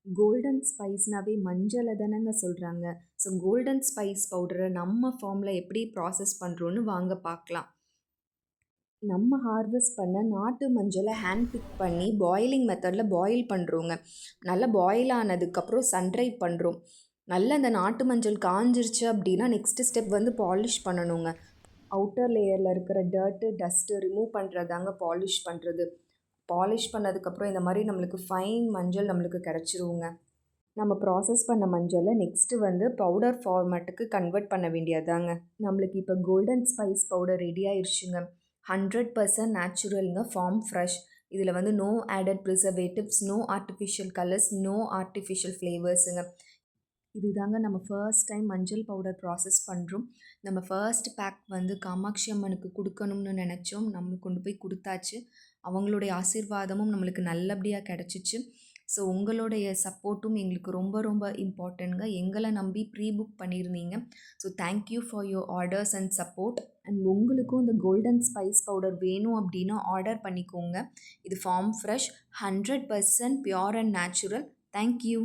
Golden ஸ்பைஸ்னாவே மஞ்சளை தானங்க சொல்கிறாங்க. ஸோ கோல்டன் ஸ்பைஸ் பவுடரை நம்ம ஃபார்மில் எப்படி ப்ராசஸ் பண்ணுறோன்னு வாங்க பார்க்கலாம். நம்ம ஹார்வெஸ்ட் பண்ண நாட்டு மஞ்சளை ஹேண்ட் பிக் பண்ணி பாயிலிங் மெத்தடில் பாயில் பண்ணுறோங்க. நல்லா பாயில் ஆனதுக்கப்புறம் சன்ட்ரை பண்ணுறோம். நல்லா அந்த நாட்டு மஞ்சள் காஞ்சிருச்சு அப்படின்னா நெக்ஸ்ட்டு ஸ்டெப் வந்து பாலிஷ் பண்ணணுங்க. அவுட்டர் லேயரில் இருக்கிற டர்ட்டு டஸ்ட்டு ரிமூவ் பண்ணுறதாங்க பாலிஷ் பண்ணுறது. பாலிஷ் பண்ணதுக்கப்புறம் இந்த மாதிரி நம்மளுக்கு ஃபைன் மஞ்சள் நம்மளுக்கு கிடச்சிருவோங்க. நம்ம ப்ராசஸ் பண்ண மஞ்சளை நெக்ஸ்ட்டு வந்து பவுடர் ஃபார்மேட்டுக்கு கன்வெர்ட் பண்ண வேண்டியதாங்க. நம்மளுக்கு இப்போ கோல்டன் ஸ்பைஸ் பவுடர் ரெடி ஆயிடுச்சுங்க. 100% நேச்சுரலுங்க, ஃபார்ம் ஃப்ரெஷ். இதில் வந்து no added preservatives, no artificial colours, no artificial ஃப்ளேவர்ஸுங்க. இதுதாங்க நம்ம ஃபர்ஸ்ட் டைம் மஞ்சள் பவுடர் ப்ராசஸ் பண்ணுறோம். நம்ம ஃபர்ஸ்ட் பேக் வந்து காமாட்சி அம்மனுக்கு கொடுக்கணும்னு நினச்சோம். நம்ம கொண்டு போய் கொடுத்தாச்சு. அவங்களுடைய ஆசீர்வாதமும் நம்மளுக்கு நல்லபடியாக கிடச்சிச்சு. ஸோ உங்களுடைய சப்போர்ட்டும் எங்களுக்கு ரொம்ப ரொம்ப இம்பார்ட்டன்ட்ங்க. எங்களை நம்பி ப்ரீ புக் பண்ணியிருந்தீங்க. So thank you for your orders and support. And உங்களுக்கும் இந்த கோல்டன் ஸ்பைஸ் பவுடர் வேணும் அப்படின்னா ஆர்டர் பண்ணிக்கோங்க. இது farm fresh, 100% pure and natural. Thank you.